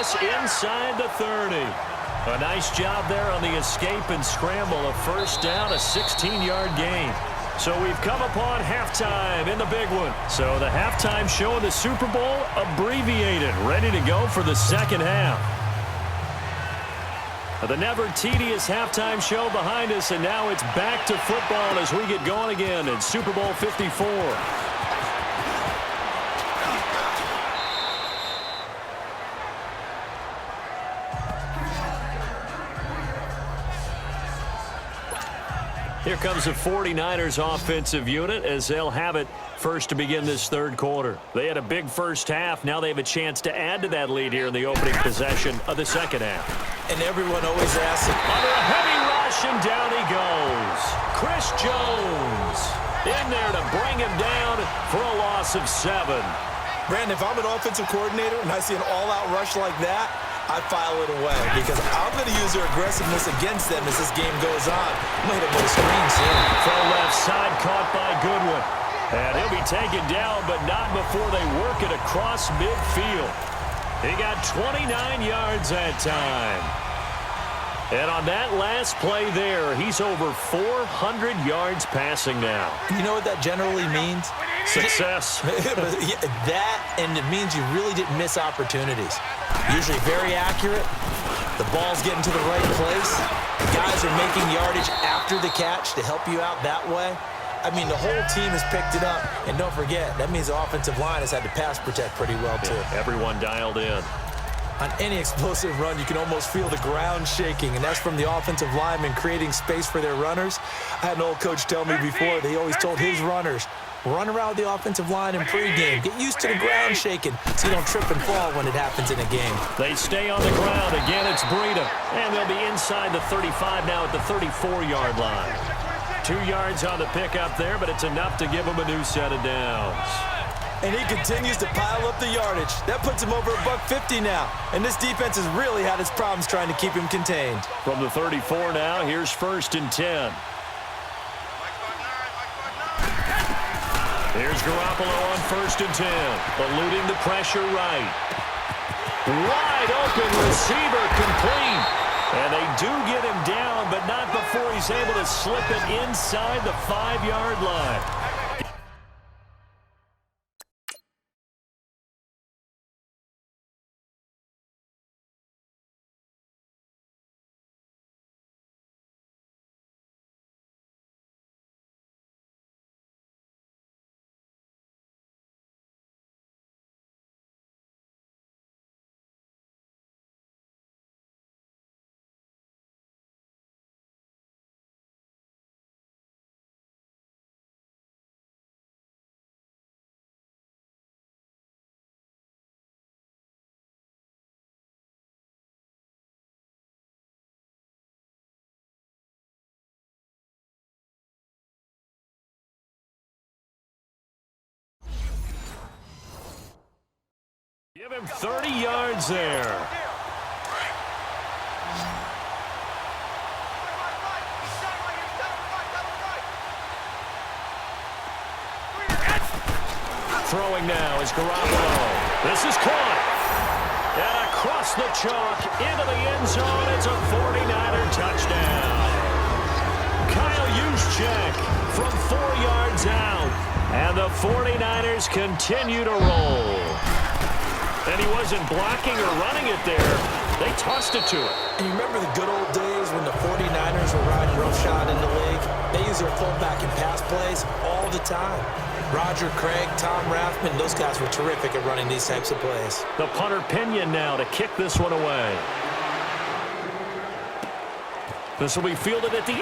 this inside the 30. A nice job there on the escape and scramble. A first down, a 16-yard gain. So we've come upon halftime in the big one. So the halftime show in the Super Bowl abbreviated, ready to go for the second half. The never tedious halftime show behind us, and now it's back to football as we get going again in Super Bowl 54. Here comes the 49ers offensive unit as they'll have it first to begin this third quarter. They had a big first half. Now they have a chance to add to that lead here in the opening possession of the second half. And everyone always asks him. Under a heavy rush, and down he goes. Chris Jones in there to bring him down for a loss of 7. Brandon, if I'm an offensive coordinator and I see an all-out rush like that, I file it away because I'm going to use their aggressiveness against them as this game goes on. I'm going to hit him with a screen soon. From left side, caught by Goodwin. And he'll be taken down, but not before they work it across midfield. He got 29 yards that time. And on that last play there, he's over 400 yards passing now. You know what that generally means? Success. That, and it means you really didn't miss opportunities. Usually very accurate. The ball's getting to the right place. Guys are making yardage after the catch to help you out that way. I mean, the whole team has picked it up. And don't forget, that means the offensive line has had to pass protect pretty well, too. Yeah, everyone dialed in. On any explosive run, you can almost feel the ground shaking, and that's from the offensive linemen creating space for their runners. I had an old coach tell me before, they always told his runners, run around the offensive line in pregame. Get used to the ground shaking so you don't trip and fall when it happens in a game. They stay on the ground. Again, it's Breida. And they'll be inside the 35 now at the 34-yard line. 2 yards on the pickup there, but it's enough to give them a new set of downs. And he continues to pile up the yardage. That puts him over $150 now. And this defense has really had its problems trying to keep him contained. From the 34 now, here's 1st and 10. Here's Garoppolo on 1st and 10. Eluding the pressure right. Wide open receiver complete. And they do get him down, but not before he's able to slip it inside the 5-yard line. Give him 30 yards there. Throwing now is Garoppolo. This is caught. And across the chalk into the end zone. It's a 49er touchdown. Kyle Juszczyk from 4 yards out. And the 49ers continue to roll. And he wasn't blocking or running it there. They tossed it to him. And you remember the good old days when the 49ers were riding roughshod in the league? They used their fullback and pass plays all the time. Roger Craig, Tom Rathman, those guys were terrific at running these types of plays. The punter Pinion now to kick this one away. This will be fielded at the 8.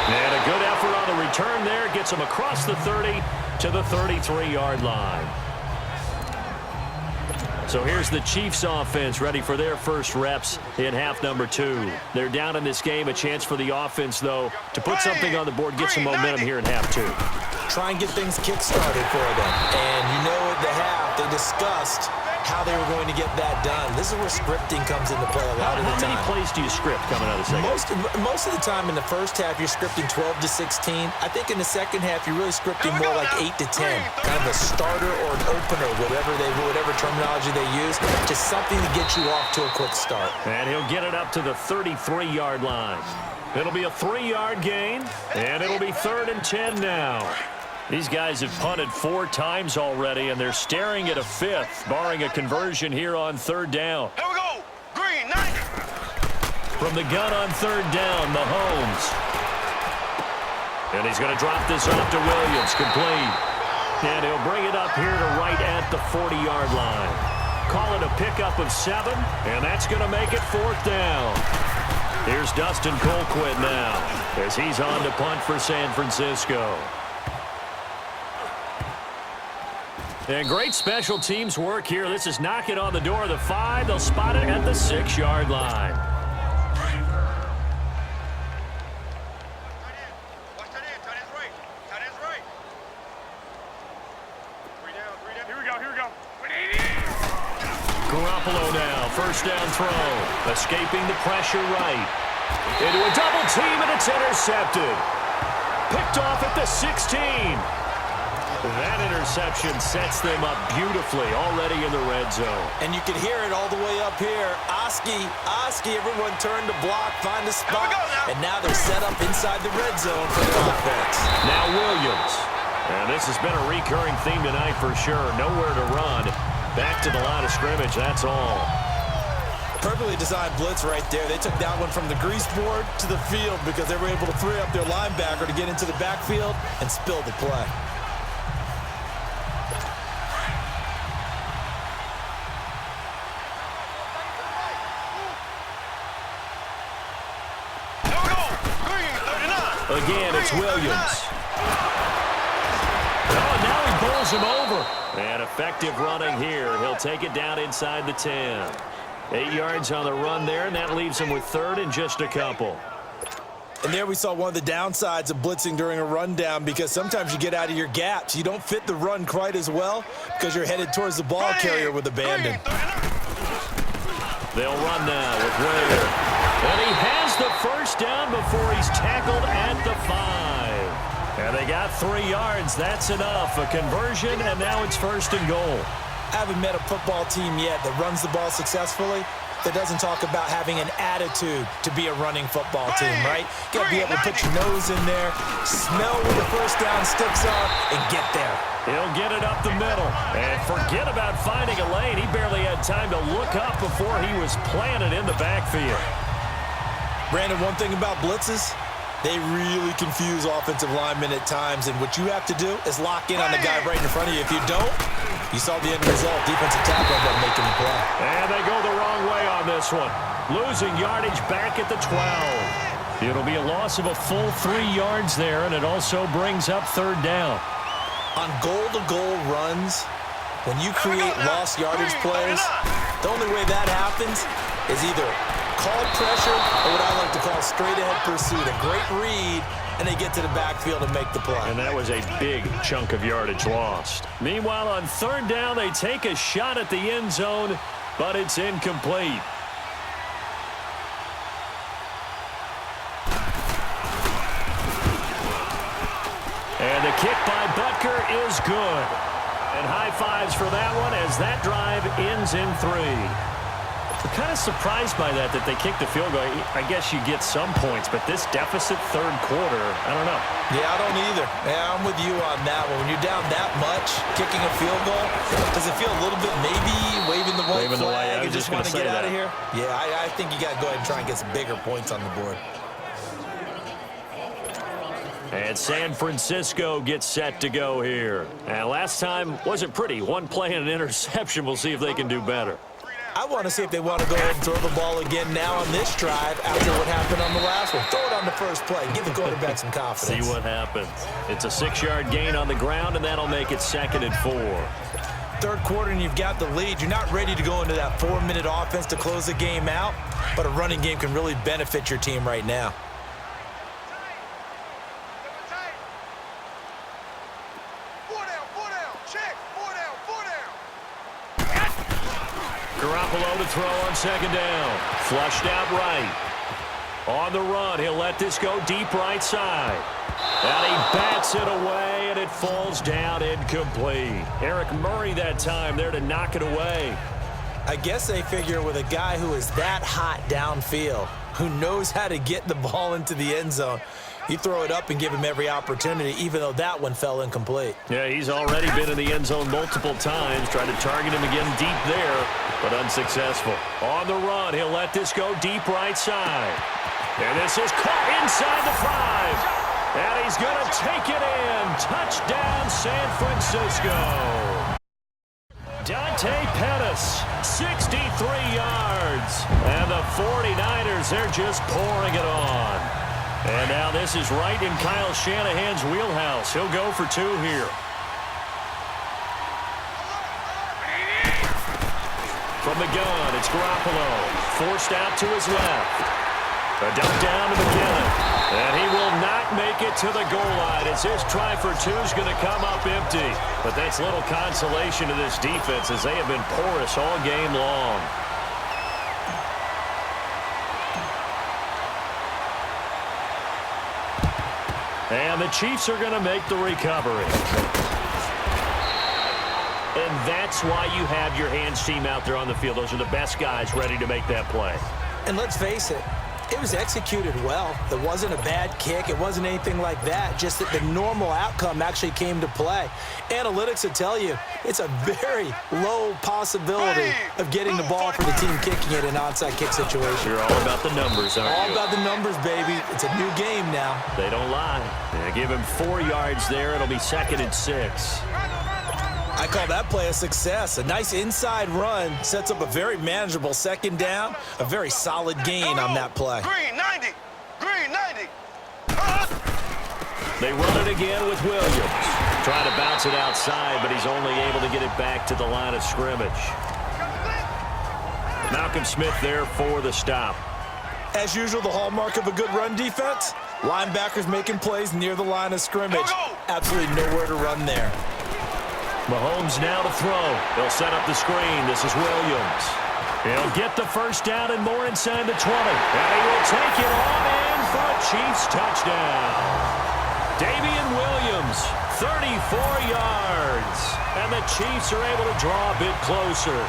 And a good effort on the return there. Gets him across the 30 to the 33-yard line. So here's the Chiefs offense ready for their first reps in half number 2. They're down in this game. A chance for the offense, though, to put something on the board, get some momentum here in half 2. Try and get things kick-started for them. And you know at the half, they discussed how they were going to get that done. This is where scripting comes into play a lot of the time. How many plays do you script coming out of the second? Most of the time in the first half, you're scripting 12 to 16. I think in the second half, you're really scripting more like 8 to 10. Kind of a starter or an opener, whatever terminology they use, just something to get you off to a quick start. And he'll get it up to the 33-yard line. It'll be a 3-yard gain, and it'll be 3rd and 10 now. These guys have punted 4 times already, and they're staring at a 5th, barring a conversion here on 3rd down. Here we go. Green, 90. From the gun on 3rd down, Mahomes. And he's going to drop this off to Williams, complete. And he'll bring it up here to right at the 40-yard line. Call it a pickup of 7, and that's going to make it 4th down. Here's Dustin Colquitt now, as he's on to punt for San Francisco. And great special teams work here. This is knocking on the door of the 5. They'll spot it at the 6-yard line. Watch that in. Tight end's right. Tight end's right. 3 down. 3 down. Here we go. Here we go. Garoppolo now, 1st down throw. Escaping the pressure right. Into a double team, and it's intercepted. Picked off at the 16. That interception sets them up beautifully already in the red zone. And you can hear it all the way up here. Oski, everyone turned to block, find a spot. And now they're set up inside the red zone for the offense. Now Williams. And this has been a recurring theme tonight for sure. Nowhere to run. Back to the line of scrimmage, that's all. Perfectly designed blitz right there. They took that one from the grease board to the field because they were able to free up their linebacker to get into the backfield and spill the play. Again, it's Williams. Oh, now he bowls him over. And effective running here. He'll take it down inside the 10. 8 yards on the run there, and that leaves him with 3rd and just a couple. And there we saw one of the downsides of blitzing during a rundown because sometimes you get out of your gaps. You don't fit the run quite as well because you're headed towards the ball carrier with abandon. They'll run now with Ware. And he has the 1st down before he's tackled at the 5. And they got 3 yards. That's enough. A conversion, and now it's 1st and goal. I haven't met a football team yet that runs the ball successfully that doesn't talk about having an attitude to be a running football team, right? You got to be able to put your nose in there, smell where the 1st down sticks are, and get there. He'll get it up the middle. And forget about finding a lane. He barely had time to look up before he was planted in the backfield. Brandon, one thing about blitzes, they really confuse offensive linemen at times, and what you have to do is lock in on the guy right in front of you. If you don't, you saw the end result. Defensive tackle ended up making the play. And they go the wrong way on this one. Losing yardage back at the 12. It'll be a loss of a full 3 yards there, and it also brings up 3rd down. On goal-to-goal runs, when you create lost yardage plays, the only way that happens is either called pressure or what I like to call straight-ahead pursuit. A great read, and they get to the backfield and make the play. And that was a big chunk of yardage lost. Meanwhile, on 3rd down, they take a shot at the end zone, but it's incomplete. And the kick by Butker is good. And high fives for that one as that drive ends in 3. I'm kind of surprised by that they kicked the field goal. I guess you get some points, but this deficit 3rd quarter, I don't know. Yeah, I don't either. Yeah, I'm with you on that one. When you're down that much, kicking a field goal, does it feel a little bit maybe waving the white flag and just want to get out of here? Yeah, I think you got to go ahead and try and get some bigger points on the board. And San Francisco gets set to go here. And last time wasn't pretty. One play and an interception. We'll see if they can do better. I want to see if they want to go ahead and throw the ball again now on this drive after what happened on the last one. Throw it on the first play. Give the quarterback some confidence. See what happens. It's a 6-yard gain on the ground, and that'll make it 2nd and 4. 3rd quarter, and you've got the lead. You're not ready to go into that 4-minute offense to close the game out, but a running game can really benefit your team right now. Garoppolo to throw on second down. Flushed out right. On the run, he'll let this go deep right side. And he bats it away, and it falls down incomplete. Eric Murray that time there to knock it away. I guess they figure with a guy who is that hot downfield, who knows how to get the ball into the end zone, you throw it up and give him every opportunity, even though that one fell incomplete. Yeah, he's already been in the end zone multiple times, trying to target him again deep there, but unsuccessful. On the run, he'll let this go deep right side. And this is caught inside the 5. And he's going to take it in. Touchdown, San Francisco. Dante Pettis, 63 yards. And the 49ers, they're just pouring it on. And now this is right in Kyle Shanahan's wheelhouse. He'll go for 2 here. From the gun, it's Garoppolo. Forced out to his left. A dump down to McKinnon. And he will not make it to the goal line as his try for 2 is going to come up empty. But that's little consolation to this defense as they have been porous all game long. And the Chiefs are going to make the recovery. And that's why you have your hands team out there on the field. Those are the best guys ready to make that play. And let's face it, it was executed well. It wasn't a bad kick. It wasn't anything like that. Just that the normal outcome actually came to play. Analytics will tell you it's a very low possibility of getting the ball for the team kicking it in an onside kick situation. You're all about the numbers, aren't you? All about the numbers, baby. It's a new game now. They don't lie. They give him 4 yards there. It'll be 2nd and 6. I call that play a success. A nice inside run sets up a very manageable second down. A very solid gain on that play. Green 90. Green 90. They run it again with Williams. Trying to bounce it outside, but he's only able to get it back to the line of scrimmage. Malcolm Smith there for the stop. As usual, the hallmark of a good run defense, linebackers making plays near the line of scrimmage. Absolutely nowhere to run there. Mahomes now to throw. He'll set up the screen. This is Williams. He'll get the first down and more inside the 20. And he will take it on in for a Chiefs touchdown. Damian Williams, 34 yards. And the Chiefs are able to draw a bit closer.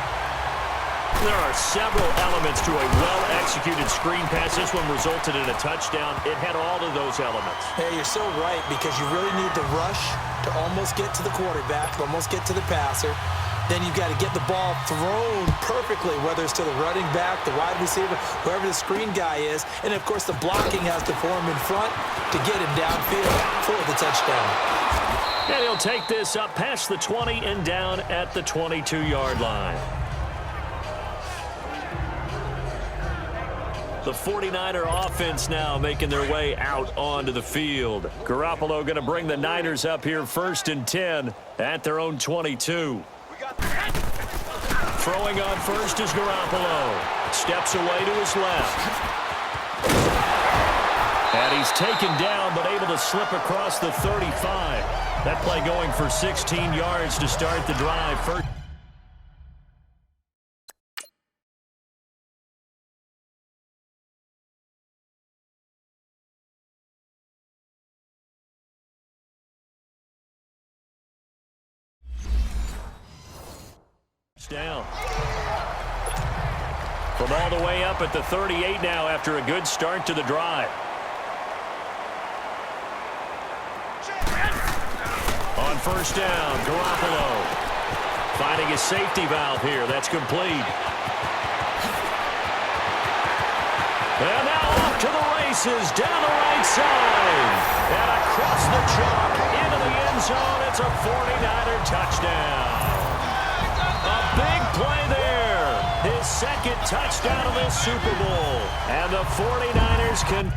There are several elements to a well-executed screen pass. This one resulted in a touchdown. It had all of those elements. Hey, you're so right, because you really need the rush to almost get to the quarterback, to almost get to the passer. Then you've got to get the ball thrown perfectly, whether it's to the running back, the wide receiver, whoever the screen guy is. And, of course, the blocking has to form in front to get him downfield for the touchdown. And he'll take this up past the 20 and down at the 22-yard line. The 49er offense now making their way out onto the field. Garoppolo going to bring the Niners up here 1st and 10 at their own 22. Throwing on first is Garoppolo. Steps away to his left. And he's taken down but able to slip across the 35. That play going for 16 yards to start the drive. First down. From all the way up at the 38 now after a good start to the drive. On first down, Garoppolo finding his safety valve here. That's complete. And now off to the races down the right side. And across the chalk into the end zone. It's a 49er touchdown. A big play there. His 2nd touchdown of this Super Bowl. And the 49ers can